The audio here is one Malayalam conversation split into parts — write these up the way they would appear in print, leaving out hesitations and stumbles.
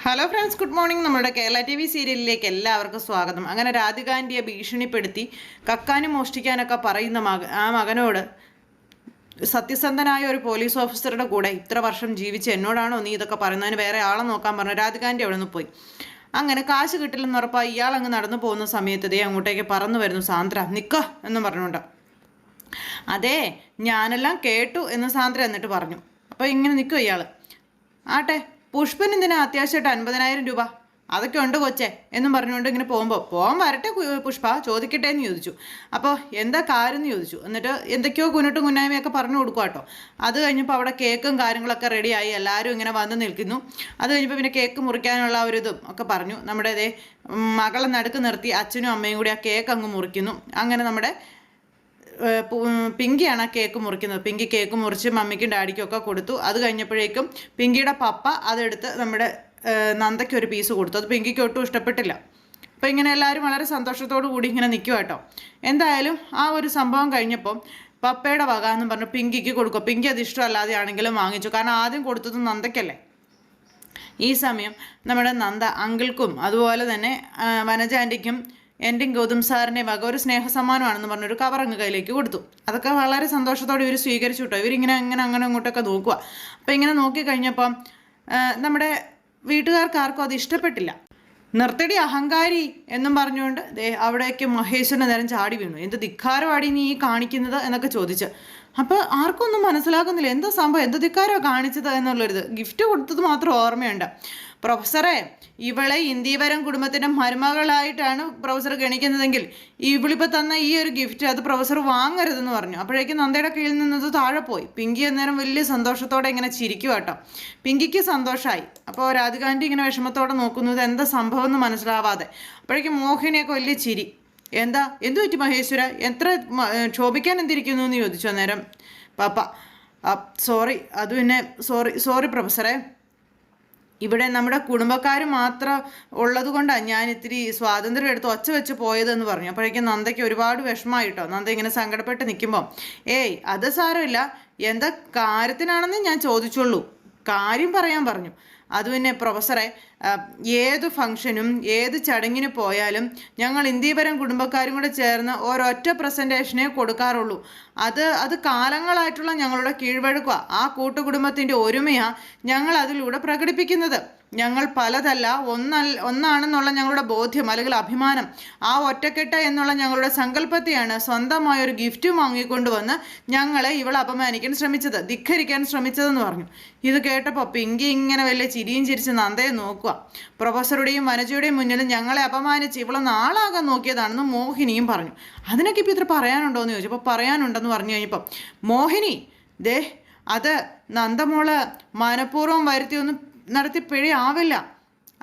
Hello friends, good morning. നമ്മുടെ കേരള ടി വി സീരിയലിലേക്ക് എല്ലാവർക്കും സ്വാഗതം. അങ്ങനെ രാധികാന്റിയെ ഭീഷണിപ്പെടുത്തി കക്കാനും മോഷ്ടിക്കാനൊക്കെ പറയുന്ന മകനോട് സത്യസന്ധനായ ഒരു പോലീസ് ഓഫീസറുടെ കൂടെ ഇത്ര വർഷം ജീവിച്ച് എന്നോടാണോ നീ ഇതൊക്കെ പറയുന്നതിന് വേറെ ആളെ നോക്കാൻ പറഞ്ഞു രാധികാന്റി അവിടെ നിന്ന് പോയി. അങ്ങനെ കാശ് കിട്ടില്ലെന്ന് ഉറപ്പായി ഇയാൾ അങ്ങ് നടന്നു പോകുന്ന സമയത്ത് ദേ അങ്ങോട്ടേക്ക് പറന്നു വരുന്നു സാന്ദ്ര. നിൽക്ക എന്നും പറഞ്ഞുകൊണ്ട്. അതെ, ഞാനെല്ലാം കേട്ടു എന്ന് സാന്ദ്ര എന്നിട്ട് പറഞ്ഞു. അപ്പോൾ ഇങ്ങനെ നിൽക്കും ഇയാൾ. ആട്ടെ, പുഷ്പന് എന്തിനാ അത്യാവശ്യമായിട്ട് 50,000 രൂപ? അതൊക്കെ ഉണ്ട് കൊച്ചേ എന്നും പറഞ്ഞുകൊണ്ട് ഇങ്ങനെ പോകുമ്പോൾ പോകാൻ വരട്ടെ പുഷ്പ, ചോദിക്കട്ടെ എന്ന് ചോദിച്ചു. അപ്പോൾ എന്താ കാര്യം എന്ന് ചോദിച്ചു. എന്നിട്ട് എന്തൊക്കെയോ കുന്നിട്ടും കുന്നായ്മയൊക്കെ പറഞ്ഞു കൊടുക്കുക കേട്ടോ. അത് കഴിഞ്ഞപ്പോൾ അവിടെ കേക്കും കാര്യങ്ങളൊക്കെ റെഡിയായി, എല്ലാവരും ഇങ്ങനെ വന്ന് നിൽക്കുന്നു. അത് കഴിഞ്ഞപ്പോൾ പിന്നെ കേക്ക് മുറിക്കാനുള്ള ഒരു ഇതും ഒക്കെ പറഞ്ഞു. നമ്മുടെ മകളെ നടുക്ക് നിർത്തി അച്ഛനും അമ്മയും കൂടി ആ കേക്ക് അങ്ങ് മുറിക്കുന്നു. അങ്ങനെ നമ്മുടെ പിങ്കിയാണ് ആ കേക്ക് മുറിക്കുന്നത്. പിങ്കി കേക്ക് മുറിച്ച് മമ്മിക്കും ഡാഡിക്കും ഒക്കെ കൊടുത്തു. അത് കഴിഞ്ഞപ്പോഴേക്കും പിങ്കിയുടെ പപ്പ അതെടുത്ത് നമ്മുടെ നന്ദയ്ക്ക് ഒരു പീസ് കൊടുത്തു. അത് പിങ്കിക്ക് ഒട്ടും ഇഷ്ടപ്പെട്ടില്ല. അപ്പോൾ ഇങ്ങനെ എല്ലാവരും വളരെ സന്തോഷത്തോടു കൂടി ഇങ്ങനെ നിൽക്കുക കേട്ടോ. എന്തായാലും ആ ഒരു സംഭവം കഴിഞ്ഞപ്പോൾ പപ്പയുടെ വക എന്ന് പറഞ്ഞു പിങ്കിക്ക് കൊടുക്കും. പിങ്കി അത് ഇഷ്ടമല്ലാതെ ആണെങ്കിലും വാങ്ങിച്ചു. കാരണം ആദ്യം കൊടുത്തത് നന്ദയ്ക്കല്ലേ. ഈ സമയം നമ്മുടെ നന്ദ അങ്കിൾക്കും അതുപോലെ തന്നെ വനജ ആൻറ്റിക്കും എൻ്റെ ഗൗതം സാറിനെ വക ഒരു സ്നേഹസമ്മാനമാണെന്ന് പറഞ്ഞൊരു കവർ അങ്ങ് കയ്യിലേക്ക് കൊടുത്തു. അതൊക്കെ വളരെ സന്തോഷത്തോടെ ഇവർ സ്വീകരിച്ചു കേട്ടോ. ഇവരിങ്ങനെ അങ്ങനെ അങ്ങോട്ടൊക്കെ നോക്കുക. അപ്പോൾ ഇങ്ങനെ നോക്കിക്കഴിഞ്ഞപ്പം നമ്മുടെ വീട്ടുകാർക്ക് ആർക്കും അത് ഇഷ്ടപ്പെട്ടില്ല. നിർത്തടി അഹങ്കാരി എന്നും പറഞ്ഞുകൊണ്ട് അവിടേക്ക് മഹേശ്വരൻ്റെ നേരം ചാടി വീണു. എന്ത് ധിക്കാരമാടി നീ കാണിക്കുന്നത് എന്നൊക്കെ ചോദിച്ച്. അപ്പോൾ ആർക്കും ഒന്നും മനസ്സിലാക്കുന്നില്ല എന്താ സംഭവം, എന്ത് ധിക്കാരമാണ് കാണിച്ചത് എന്നുള്ളൊരിത്. ഗിഫ്റ്റ് കൊടുത്തത് മാത്രം ഓർമ്മയുണ്ട്. പ്രൊഫസറെ, ഇവളെ ഇന്ദീവരം കുടുംബത്തിൻ്റെ മരുമകളായിട്ടാണ് പ്രൊഫസർ ഗണിക്കുന്നതെങ്കിൽ ഇവളിപ്പോൾ തന്ന ഈ ഒരു ഗിഫ്റ്റ് അത് പ്രൊഫസർ വാങ്ങരുതെന്ന് പറഞ്ഞു. അപ്പോഴേക്കും നന്ദയുടെ കയ്യിൽ നിന്നത് താഴെ പോയി. പിങ്കി അന്നേരം വലിയ സന്തോഷത്തോടെ ഇങ്ങനെ ചിരിക്കും കേട്ടോ. പിങ്കിക്ക് സന്തോഷമായി. അപ്പോൾ രാധികാന്റി ഇങ്ങനെ വിഷമത്തോടെ നോക്കുന്നത് എന്താ സംഭവം എന്ന് മനസ്സിലാവാതെ. അപ്പോഴേക്കും മോഹിനിയൊക്കെ വലിയ ചിരി. എന്തു പറ്റി മഹേശ്വര, എത്ര ക്ഷോഭിക്കാൻ എന്തിരിക്കുന്നു എന്ന് ചോദിച്ചു അന്നേരം പാപ്പ. സോറി, അത് പിന്നെ സോറി പ്രൊഫസറെ, ഇവിടെ നമ്മുടെ കുടുംബക്കാർ മാത്രം ഉള്ളത് കൊണ്ടാണ് ഞാൻ ഇത്തിരി സ്വാതന്ത്ര്യം എടുത്ത് ഒച്ച വെച്ച് പോയതെന്ന് പറഞ്ഞു. അപ്പോഴേക്കും നന്ദയ്ക്ക് ഒരുപാട് വിഷമമായിട്ടോ. നന്ദ ഇങ്ങനെ സങ്കടപ്പെട്ട് നിൽക്കുമ്പോൾ അത് സാരമില്ല, എന്താ കാര്യത്തിനാണെന്ന് ഞാൻ ചോദിച്ചുള്ളൂ, കാര്യം പറയാൻ പറഞ്ഞു. അത് പിന്നെ പ്രൊഫസറെ, ഏത് ഫംഗ്ഷനും ഏത് ചടങ്ങിന് പോയാലും ഞങ്ങൾ ഇന്ദീവരം കുടുംബക്കാരും കൂടെ ചേർന്ന് ഒരൊറ്റ പ്രസൻറ്റേഷനേ കൊടുക്കാറുള്ളൂ. അത് കാലങ്ങളായിട്ടുള്ള ഞങ്ങളുടെ കീഴ്വഴക്കുക. ആ കൂട്ടുകുടുംബത്തിൻ്റെ ഒരുമയാണ് ഞങ്ങൾ അതിലൂടെ പ്രകടിപ്പിക്കുന്നത്. ഞങ്ങൾ പലതല്ല, ഒന്നാണെന്നുള്ള ഞങ്ങളുടെ ബോധ്യം അല്ലെങ്കിൽ അഭിമാനം, ആ ഒറ്റക്കെട്ട് എന്നുള്ള ഞങ്ങളുടെ സങ്കല്പത്തെയാണ് സ്വന്തമായൊരു ഗിഫ്റ്റ് വാങ്ങിക്കൊണ്ടുവന്ന് ഞങ്ങളെ ഇവൾ അപമാനിക്കാൻ ശ്രമിച്ചത്, ധിക്കരിക്കാൻ ശ്രമിച്ചതെന്ന് പറഞ്ഞു. ഇത് കേട്ടപ്പോൾ പിങ്കി ഇങ്ങനെ വലിയ ചിരിയും ചിരിച്ച് നന്ദയെ നോക്കുക. പ്രൊഫസറുടെയും വനജയുടെയും മുന്നിൽ ഞങ്ങളെ അപമാനിച്ച് ഇവളൊന്ന് ആളാകാൻ നോക്കിയതാണെന്ന് മോഹിനിയും പറഞ്ഞു. അതിനൊക്കെ ഇപ്പോൾ ഇത്ര പറയാനുണ്ടോ എന്ന് ചോദിച്ചു. അപ്പോൾ പറയാനുണ്ടെന്ന് പറഞ്ഞു കഴിഞ്ഞപ്പം മോഹിനി, അത് നന്ദമോള് മനഃപൂർവ്വം വരുത്തിയൊന്നും നടത്തി പിഴയാവില്ല.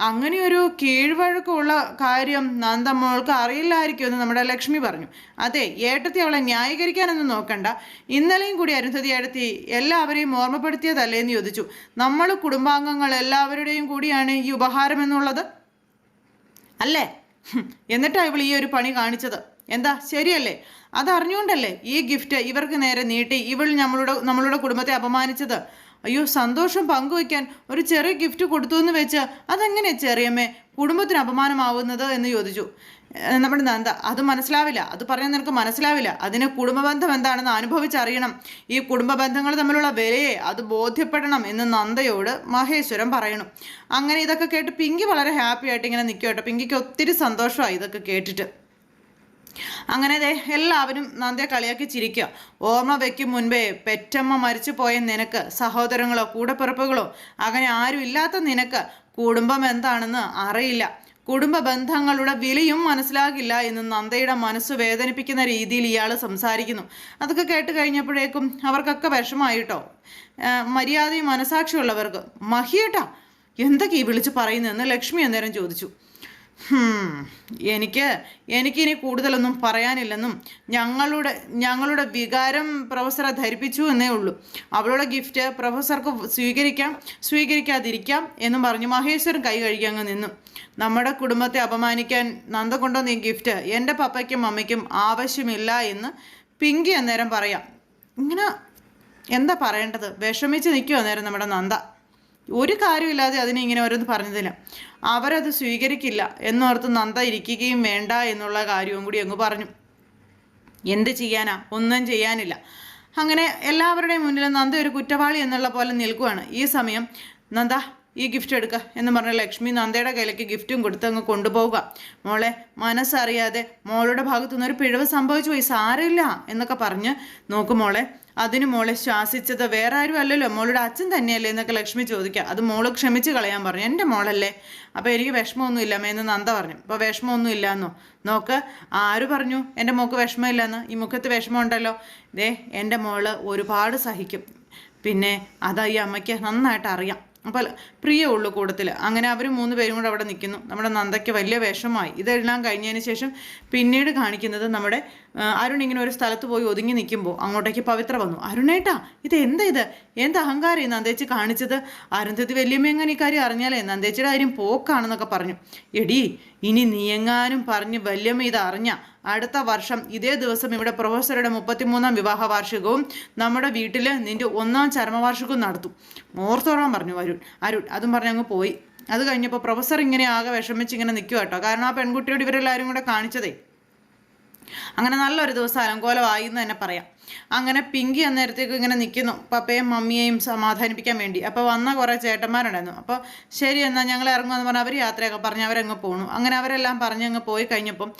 അങ്ങനെയൊരു കീഴ്വഴക്കമുള്ള കാര്യം നന്ദമോൾക്ക് അറിയില്ലായിരിക്കുമെന്ന് നമ്മുടെ ലക്ഷ്മി പറഞ്ഞു. അതെ, ഏട്ടത്തി അവളെ ന്യായീകരിക്കാനൊന്നും നോക്കണ്ട. ഇന്നലെയും കൂടി അരുന്ധതി ഏട്ടത്തി എല്ലാവരെയും ഓർമ്മപ്പെടുത്തിയതല്ലേ എന്ന് ചോദിച്ചു. നമ്മൾ കുടുംബാംഗങ്ങൾ എല്ലാവരുടെയും കൂടിയാണ് ഈ ഉപഹാരം എന്നുള്ളത് അല്ലേ? എന്നിട്ടാണ് ഇവൾ ഈ ഒരു പണി കാണിച്ചത്. എന്താ ശരിയല്ലേ? അതറിഞ്ഞുകൊണ്ടല്ലേ ഈ ഗിഫ്റ്റ് ഇവർക്ക് നേരെ നീട്ടി ഇവൾ നമ്മളുടെ കുടുംബത്തെ അപമാനിച്ചത്. അയ്യോ, സന്തോഷം പങ്കുവയ്ക്കാൻ ഒരു ചെറിയ ഗിഫ്റ്റ് കൊടുത്തു എന്ന് വെച്ച് അതെങ്ങനെ ചെറിയമ്മേ കുടുംബത്തിന് അപമാനമാവുന്നത് എന്ന് ചോദിച്ചു നമ്മുടെ നന്ദ. അത് മനസ്സിലാവില്ല, അത് പറഞ്ഞാൽ നിനക്ക് മനസ്സിലാവില്ല. അതിന് കുടുംബബന്ധം എന്താണെന്ന് അനുഭവിച്ചറിയണം. ഈ കുടുംബ ബന്ധങ്ങൾ തമ്മിലുള്ള വിലയെ അത് ബോധ്യപ്പെടണം എന്ന് നന്ദയോട് മഹേശ്വരൻ പറയണം. അങ്ങനെ ഇതൊക്കെ കേട്ട് പിങ്കി വളരെ ഹാപ്പി ആയിട്ട് ഇങ്ങനെ നിൽക്കും കേട്ടോ. പിങ്കിക്ക് ഒത്തിരി സന്തോഷമായി ഇതൊക്കെ കേട്ടിട്ട്. അങ്ങനെ എല്ലാവരും നന്ദയെ കളിയാക്കി ചിരിക്കുക. ഓർമ്മ വയ്ക്കും മുൻപേ പെറ്റമ്മ മരിച്ചു പോയ നിനക്ക് സഹോദരങ്ങളോ കൂടപ്പിറപ്പുകളോ അങ്ങനെ ആരും ഇല്ലാത്ത നിനക്ക് കുടുംബം എന്താണെന്ന് അറിയില്ല, കുടുംബ ബന്ധങ്ങളുടെ വിലയും മനസ്സിലാകില്ല എന്ന് നന്ദയുടെ മനസ്സ് വേദനിപ്പിക്കുന്ന രീതിയിൽ ഇയാൾ സംസാരിക്കുന്നു. അതൊക്കെ കേട്ട് കഴിഞ്ഞപ്പോഴേക്കും അവർക്കൊക്കെ വിഷമായിട്ടോ. മര്യാദയും മനസാക്ഷിയുള്ളവർക്ക് മഹിയേട്ടാ എന്തൊക്കെ ഈ വിളിച്ച് പറയുന്നതെന്ന് ലക്ഷ്മി അന്നേരം ചോദിച്ചു. എനിക്കിനി കൂടുതലൊന്നും പറയാനില്ലെന്നും ഞങ്ങളുടെ വികാരം പ്രൊഫസറെ ധരിപ്പിച്ചു എന്നേ ഉള്ളൂ. അവളുടെ ഗിഫ്റ്റ് പ്രൊഫസർക്ക് സ്വീകരിക്കാതിരിക്കാം എന്നും പറഞ്ഞു മഹേശ്വരൻ കൈ കഴുകി അങ്ങ് നിന്നു. നമ്മുടെ കുടുംബത്തെ അപമാനിക്കാൻ നന്ദ കൊണ്ടുവന്ന ഈ ഗിഫ്റ്റ് എൻ്റെ പപ്പയ്ക്കും അമ്മയ്ക്കും ആവശ്യമില്ല എന്ന് പിങ്കി അന്നേരം പറയാം. ഇങ്ങനെ എന്താ പറയേണ്ടത്, വിഷമിച്ച് നിൽക്കുമോ അന്നേരം നമ്മുടെ നന്ദ. ഒരു കാര്യമില്ലാതെ അതിനെ ഇങ്ങനെ ഓരോന്ന് പറഞ്ഞതിന് അവരത് സ്വീകരിക്കില്ല എന്നോർത്ത് നന്ദ ഇരിക്കുകയും വേണ്ട എന്നുള്ള കാര്യവും കൂടി അങ്ങ് പറഞ്ഞു. എന്ത് ചെയ്യാനാ, ഒന്നും ചെയ്യാനില്ല. അങ്ങനെ എല്ലാവരുടെയും മുന്നിൽ നന്ദ ഒരു കുറ്റവാളി എന്നുള്ള പോലെ നിൽക്കുവാണ്. ഈ സമയം നന്ദ ഈ ഗിഫ്റ്റ് എടുക്കുക എന്ന് പറഞ്ഞ ലക്ഷ്മി നന്ദയുടെ കയ്യിലേക്ക് ഗിഫ്റ്റും കൊടുത്ത് അങ്ങ് കൊണ്ടുപോവുക. മോളെ, മനസ്സറിയാതെ മോളുടെ ഭാഗത്തുനിന്ന് ഒരു പിഴവ് സംഭവിച്ചു പോയി, സാരമില്ല എന്നൊക്കെ പറഞ്ഞ് നോക്കും മോളെ. അതിന് മോളെ ശ്വാസിച്ചത് വേറെ ആരും അല്ലല്ലോ, മോളുടെ അച്ഛൻ തന്നെയല്ലേ എന്നൊക്കെ ലക്ഷ്മി ചോദിക്കുക. അത് മോള് ക്ഷമിച്ച് കളയാൻ പറഞ്ഞു. എൻ്റെ മോളല്ലേ, അപ്പോൾ എനിക്ക് വിഷമമൊന്നും ഇല്ലമ്മേ എന്ന് നന്ദ പറഞ്ഞു. അപ്പോൾ വിഷമമൊന്നും ഇല്ലയെന്നോ? നോക്ക്, ആര് പറഞ്ഞു എൻ്റെ മോൾക്ക് വിഷമമില്ലെന്ന്? ഈ മുഖത്ത് വിഷമമുണ്ടല്ലോ. എൻ്റെ മോള് ഒരുപാട് സഹിക്കും, പിന്നെ അതാ ഈ അമ്മയ്ക്ക് നന്നായിട്ട് അറിയാം. അപ്പോൾ പ്രിയ ഉള്ളു കൂട്ടത്തിൽ. അങ്ങനെ അവർ 3 പേരും കൂടെ അവിടെ നിൽക്കുന്നു. നമ്മുടെ നന്ദയ്ക്ക് വലിയ വിഷമമായി. ഇതെല്ലാം കഴിഞ്ഞതിന് ശേഷം പിന്നീട് കാണിക്കുന്നത് നമ്മുടെ അരുൺ ഇങ്ങനെ ഒരു സ്ഥലത്ത് പോയി ഒതുങ്ങി നിൽക്കുമ്പോൾ അങ്ങോട്ടേക്ക് പവിത്ര വന്നു. അരുണേട്ടാ, എന്ത് അഹങ്കാരം നന്ദേച്ചി കാണിച്ചത്? അരുന്ധതി വല്യമ്മ എങ്ങനെ ഈ കാര്യം അറിഞ്ഞാലേ നന്ദേച്ചിയുടെ കാര്യം പോക്കാണെന്നൊക്കെ പറഞ്ഞു. എടി, ഇനി നീയെങ്ങാനും പറഞ്ഞ് വല്യമ്മ ഇത് അറിഞ്ഞ അടുത്ത വർഷം ഇതേ ദിവസം ഇവിടെ പ്രൊഫസറുടെ 33ാം വിവാഹ വാർഷികവും നമ്മുടെ വീട്ടിൽ നിന്റെ 1ാം ചരമവാർഷികവും നടത്തും. ഓർത്തോളാൻ പറഞ്ഞു അരുൺ. അതും പറഞ്ഞ് അങ്ങ് പോയി. അത് കഴിഞ്ഞപ്പോൾ പ്രൊഫസർ ഇങ്ങനെ ആകെ വിഷമിച്ച് ഇങ്ങനെ നിൽക്കുക കേട്ടോ. കാരണം ആ പെൺകുട്ടിയോട് ഇവരെല്ലാവരും കൂടെ കാണിച്ചതേ. അങ്ങനെ നല്ലൊരു ദിവസം അലങ്കോലമായി എന്ന് തന്നെ പറയാം. അങ്ങനെ പിങ്കി അന്നേരത്തേക്ക് ഇങ്ങനെ നിൽക്കുന്നു, പപ്പയും മമ്മിയെയും സമാധാനിപ്പിക്കാൻ വേണ്ടി. അപ്പോൾ വന്ന കുറേ ചേട്ടന്മാരുണ്ടായിരുന്നു. അപ്പോൾ ശരി എന്നാൽ ഞങ്ങൾ ഇറങ്ങുമെന്ന് പറഞ്ഞാൽ അവർ യാത്രയൊക്കെ പറഞ്ഞ് അവരങ്ങ് പോണു. അങ്ങനെ അവരെല്ലാം പറഞ്ഞങ്ങ് പോയി കഴിഞ്ഞപ്പം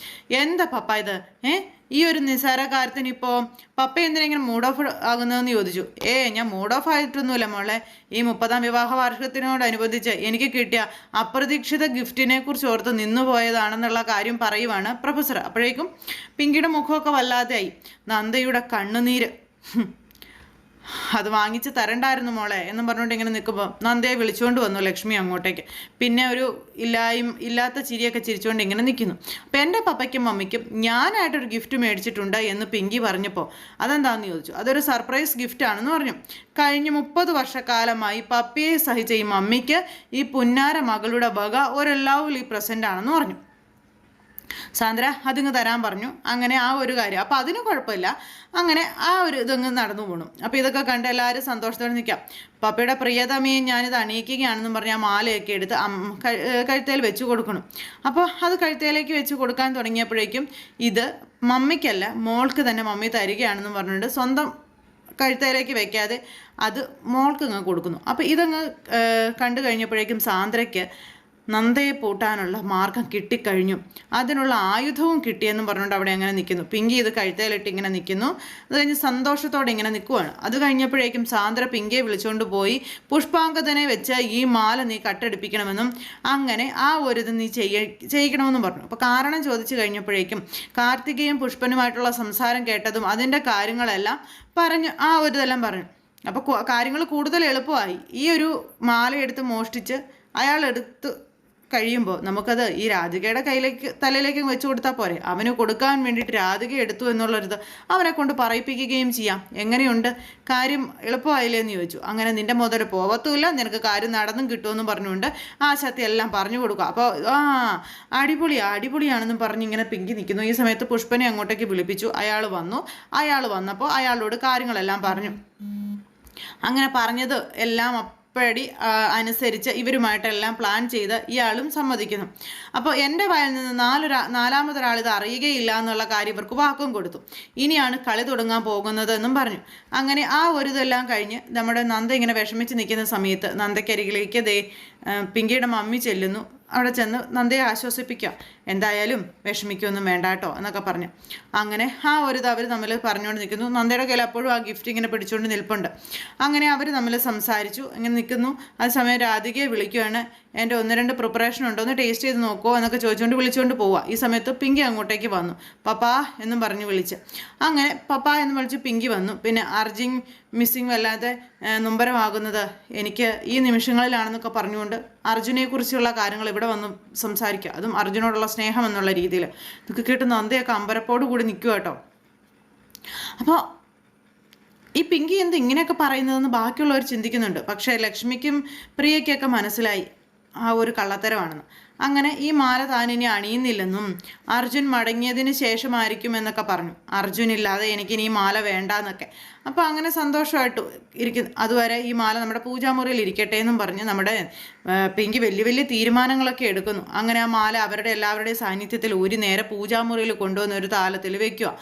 എന്താ പപ്പ ഇത്? ഈ ഒരു നിസ്സാര കാര്യത്തിന് ഇപ്പോൾ പപ്പ എന്തിനെങ്കിലും മൂഡ് ഓഫ് ആകുന്നതെന്ന് ചോദിച്ചു. ഞാൻ മൂഡ് ഓഫ് ആയിട്ടൊന്നുമില്ല മോളെ. ഈ 30ാം വിവാഹ വാർഷികത്തിനോടനുബന്ധിച്ച് എനിക്ക് കിട്ടിയ അപ്രതീക്ഷിത ഗിഫ്റ്റിനെ കുറിച്ച് ഓർത്ത് നിന്നുപോയതാണെന്നുള്ള കാര്യം പറയുവാണ് പ്രൊഫസർ. അപ്പോഴേക്കും പിങ്കിയുടെ മുഖമൊക്കെ വല്ലാതെയായി. നന്ദയുടെ കണ്ണുനീര്, അത് വാങ്ങിച്ച് തരണ്ടായിരുന്നു മോളെ എന്നും പറഞ്ഞുകൊണ്ട് ഇങ്ങനെ നിൽക്കുമ്പോൾ നന്ദയെ വിളിച്ചുകൊണ്ട് വന്നു ലക്ഷ്മി അങ്ങോട്ടേക്ക്. പിന്നെ ഒരു ഇല്ലാത്ത ചിരിയൊക്കെ ചിരിച്ചുകൊണ്ട് ഇങ്ങനെ നിൽക്കുന്നു. അപ്പം എൻ്റെ പപ്പയ്ക്കും മമ്മിക്കും ഞാനായിട്ടൊരു ഗിഫ്റ്റ് മേടിച്ചിട്ടുണ്ട് എന്ന് പിങ്കി പറഞ്ഞപ്പോൾ അതെന്താണെന്ന് ചോദിച്ചു. അതൊരു സർപ്രൈസ് ഗിഫ്റ്റാണെന്ന് പറഞ്ഞു. കഴിഞ്ഞ 30 വർഷക്കാലമായി പപ്പയെ സഹിച്ച ഈ മമ്മിക്ക് ഈ പുന്നാര മകളുടെ വക ഒരു ലവ്ലി പ്രസൻ്റ് ആണെന്ന് പറഞ്ഞു. സാന്ദ്ര അതിങ്ങ് തരാൻ പറഞ്ഞു. അങ്ങനെ ആ ഒരു കാര്യം, അപ്പോൾ അതിന് കുഴപ്പമില്ല. അങ്ങനെ ആ ഒരു ഇതങ്ങ് നടന്നു പോകണം. അപ്പോൾ ഇതൊക്കെ കണ്ട് എല്ലാവരും സന്തോഷത്തോടെ നിൽക്കാം. പപ്പയുടെ പ്രിയതമയെ ഞാനിത് അണിയിക്കുകയാണെന്നും പറഞ്ഞ് ആ മാലയൊക്കെ എടുത്ത് കഴുത്തേൽ വെച്ച് കൊടുക്കണം. അപ്പോൾ അത് കഴുത്തേലേക്ക് വെച്ച് കൊടുക്കാൻ തുടങ്ങിയപ്പോഴേക്കും ഇത് മമ്മിക്കല്ല മോൾക്ക് തന്നെ മമ്മി തരികയാണെന്നും പറഞ്ഞുകൊണ്ട് സ്വന്തം കഴുത്തേലേക്ക് വെക്കാതെ അത് മോൾക്ക് ഇങ്ങ് കൊടുക്കുന്നു. അപ്പോൾ ഇതങ്ങ് കണ്ടു കഴിഞ്ഞപ്പോഴേക്കും സാന്ദ്രയ്ക്ക് നന്ദയെ പൂട്ടാനുള്ള മാർഗം കിട്ടിക്കഴിഞ്ഞു, അതിനുള്ള ആയുധവും കിട്ടിയെന്നും പറഞ്ഞുകൊണ്ട് അവിടെ അങ്ങനെ നിൽക്കുന്നു. പിങ്കി ഇത് കഴുത്തേലിട്ട് ഇങ്ങനെ നിൽക്കുന്നു. അത് കഴിഞ്ഞ് സന്തോഷത്തോടെ ഇങ്ങനെ നിൽക്കുവാണ്. അത് കഴിഞ്ഞപ്പോഴേക്കും സാന്ദ്ര പിങ്കിയെ വിളിച്ചുകൊണ്ട് പോയി പുഷ്പാങ്കതനെ വെച്ച് ഈ മാല നീ കട്ടെടുപ്പിക്കണമെന്നും അങ്ങനെ ആ ഒരു ഇത് നീ ചെയ്യിക്കണമെന്നും പറഞ്ഞു. അപ്പോൾ കാരണം ചോദിച്ചു കഴിഞ്ഞപ്പോഴേക്കും കാർത്തികയും പുഷ്പനുമായിട്ടുള്ള സംസാരം കേട്ടതും അതിൻ്റെ കാര്യങ്ങളെല്ലാം പറഞ്ഞ് ആ ഒരു ഇതെല്ലാം പറഞ്ഞു. അപ്പോൾ കാര്യങ്ങൾ കൂടുതൽ എളുപ്പമായി. ഈ ഒരു മാല എടുത്ത് മോഷ്ടിച്ച് അയാളെടുത്ത് കഴിയുമ്പോൾ നമുക്കത് ഈ രാധികയുടെ തലയിലേക്ക് വെച്ച് കൊടുത്താൽ പോരെ. അവന് കൊടുക്കാൻ വേണ്ടിയിട്ട് രാധിക എടുത്തു എന്നുള്ളൊരിത് അവനെ കൊണ്ട് പറയിപ്പിക്കുകയും ചെയ്യാം. എങ്ങനെയുണ്ട് കാര്യം, എളുപ്പമായില്ലേ എന്ന് ചോദിച്ചു. അങ്ങനെ നിന്റെ മുതൽ പോവത്തുമില്ല, നിനക്ക് കാര്യം നടന്നും കിട്ടുമെന്നും പറഞ്ഞുകൊണ്ട് ആ ശക്തി എല്ലാം പറഞ്ഞു കൊടുക്കുക. അപ്പോൾ അടിപൊളിയാണെന്നും പറഞ്ഞ് ഇങ്ങനെ പിങ്കി നിൽക്കുന്നു. ഈ സമയത്ത് പുഷ്പനെ അങ്ങോട്ടേക്ക് വിളിപ്പിച്ചു. അയാൾ വന്നപ്പോൾ അയാളോട് കാര്യങ്ങളെല്ലാം പറഞ്ഞു. അങ്ങനെ പറഞ്ഞത് എല്ലാം പടി അനുസരിച്ച് ഇവരുമായിട്ടെല്ലാം പ്ലാൻ ചെയ്ത് ഇയാളും സമ്മതിക്കുന്നു. അപ്പോൾ എൻ്റെ വയലിൽ നിന്ന് നാലാമതൊരാൾ ഇത് അറിയുകയില്ല എന്നുള്ള കാര്യം ഇവർക്ക് വാക്കും കൊടുത്തു. ഇനിയാണ് കളി തുടങ്ങാൻ പോകുന്നത് എന്നും പറഞ്ഞു. അങ്ങനെ ആ ഒരു ഇതെല്ലാം കഴിഞ്ഞ് നമ്മുടെ നന്ദ ഇങ്ങനെ വിഷമിച്ച് നിൽക്കുന്ന സമയത്ത് നന്ദയ്ക്കരികിലേക്ക് പിങ്കിയുടെ മമ്മി ചെല്ലുന്നു. അവിടെ ചെന്ന് നന്ദയെ ആശ്വസിപ്പിക്കുക. എന്തായാലും വിഷമിക്കൊന്നും വേണ്ട കേട്ടോ എന്നൊക്കെ പറഞ്ഞു. അങ്ങനെ ആ ഒരു ഇത് അവർ തമ്മിൽ പറഞ്ഞുകൊണ്ട് നിൽക്കുന്നു. നന്ദയുടെ കയ്യിൽ അപ്പോഴും ആ ഗിഫ്റ്റ് ഇങ്ങനെ പിടിച്ചുകൊണ്ട് നിൽപ്പുണ്ട്. അങ്ങനെ അവർ തമ്മിൽ സംസാരിച്ചു ഇങ്ങനെ നിൽക്കുന്നു. ആ സമയം രാധികയെ വിളിക്കുകയാണ്. എൻ്റെ 1-2 പ്രിപ്പറേഷൻ ഉണ്ടോ, ഒന്ന് ടേസ്റ്റ് ചെയ്ത് നോക്കുമോ എന്നൊക്കെ ചോദിച്ചുകൊണ്ട് വിളിച്ചുകൊണ്ട് പോവുക. ഈ സമയത്ത് പിങ്കി അങ്ങോട്ടേക്ക് വന്നു. പപ്പാ എന്നും പറഞ്ഞ് വിളിച്ച്. അങ്ങനെ പപ്പാ എന്ന് വിളിച്ച് പിങ്കി വന്നു. പിന്നെ അർജുൻ മിസ്സിങ് വല്ലാതെ നൊമ്പരമാകുന്നത് എനിക്ക് ഈ നിമിഷങ്ങളിലാണെന്നൊക്കെ പറഞ്ഞുകൊണ്ട് അർജുനെക്കുറിച്ചുള്ള കാര്യങ്ങൾ ഇവിടെ വന്ന് സംസാരിക്കുക. അതും അർജുനോടുള്ള സ്നേഹം എന്നുള്ള രീതിയിൽ. ഇതൊക്കെ കേട്ട് നന്ദയൊക്കെ അമ്പരപ്പോട് കൂടി നിൽക്കുക കേട്ടോ. അപ്പോൾ ഈ പിങ്കി എന്ത് ഇങ്ങനെയൊക്കെ പറയുന്നതെന്ന് ബാക്കിയുള്ളവർ ചിന്തിക്കുന്നുണ്ട്. പക്ഷേ ലക്ഷ്മിക്കും പ്രിയയ്ക്കൊക്കെ മനസ്സിലായി ആ ഒരു കള്ളത്തരമാണെന്ന്. അങ്ങനെ ഈ മാല താനിനി അണിയുന്നില്ലെന്നും അർജുൻ മടങ്ങിയതിന് ശേഷമായിരിക്കും എന്നൊക്കെ പറഞ്ഞു. അർജുൻ ഇല്ലാതെ എനിക്കിനി ഈ മാല വേണ്ടാന്നൊക്കെ. അപ്പോൾ അങ്ങനെ സന്തോഷമായിട്ട് ഇരിക്കുന്നു. അതുവരെ ഈ മാല നമ്മുടെ പൂജാമുറിയിൽ ഇരിക്കട്ടെ എന്നും പറഞ്ഞ് നമ്മുടെ പിങ്കി വലിയ വലിയ തീരുമാനങ്ങളൊക്കെ എടുക്കുന്നു. അങ്ങനെ ആ മാല അവരുടെ എല്ലാവരുടെയും സാന്നിധ്യത്തിൽ ഊരി നേരെ പൂജാമുറിയിൽ കൊണ്ടുവന്ന് ഒരു താലത്തിൽ വെക്കുക.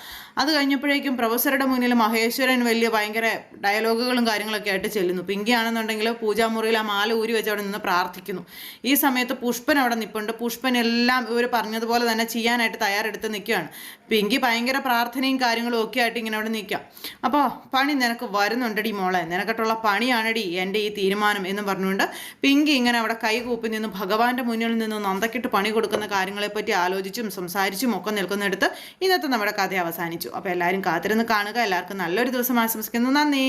അത് കഴിഞ്ഞപ്പോഴേക്കും പ്രൊഫസറുടെ മുന്നിൽ മഹേശ്വരൻ ഭയങ്കര ഡയലോഗുകളും കാര്യങ്ങളൊക്കെ ആയിട്ട് ചെല്ലുന്നു. പിങ്കി ആണെന്നുണ്ടെങ്കിൽ പൂജാമുറിയിൽ ആ മാല ഊരി വെച്ച് അവിടെ നിന്ന് പ്രാർത്ഥിക്കുന്നു. ഈ സമയത്ത് പുഷ്പൻ അവിടെ നിൽപ്പുണ്ട്. പുഷ്പൻ എല്ലാം ഇവർ പറഞ്ഞതുപോലെ തന്നെ ചെയ്യാനായിട്ട് തയ്യാറെടുത്ത് നിൽക്കുകയാണ്. പിങ്കി ഭയങ്കര പ്രാർത്ഥനയും കാര്യങ്ങളും ഒക്കെ ആയിട്ട് ഇങ്ങനെ അവിടെ നിൽക്കുക. അപ്പോൾ പണി നിനക്ക് വരുന്നുണ്ടടി മോളെ, നിനക്കിട്ടുള്ള പണിയാണടി എൻ്റെ ഈ തീരുമാനം എന്ന് പറഞ്ഞുകൊണ്ട് പിങ്കി ഇങ്ങനെ അവിടെ കൈകൂപ്പി നിന്ന് ഭഗവാന്റെ മുന്നിൽ നിന്ന് നന്ദക്കിട്ട് പണി കൊടുക്കുന്ന കാര്യങ്ങളെപ്പറ്റി ആലോചിച്ചും സംസാരിച്ചും ഒക്കെ നിൽക്കുന്നിടത്ത് ഇന്നത്തെ നമ്മുടെ കഥ അവസാനിച്ചു. അപ്പോൾ എല്ലാവരും കാത്തിരുന്ന് കാണുക. എല്ലാവർക്കും നല്ലൊരു ദിവസം ആശംസിക്കുന്നു. നന്ദി.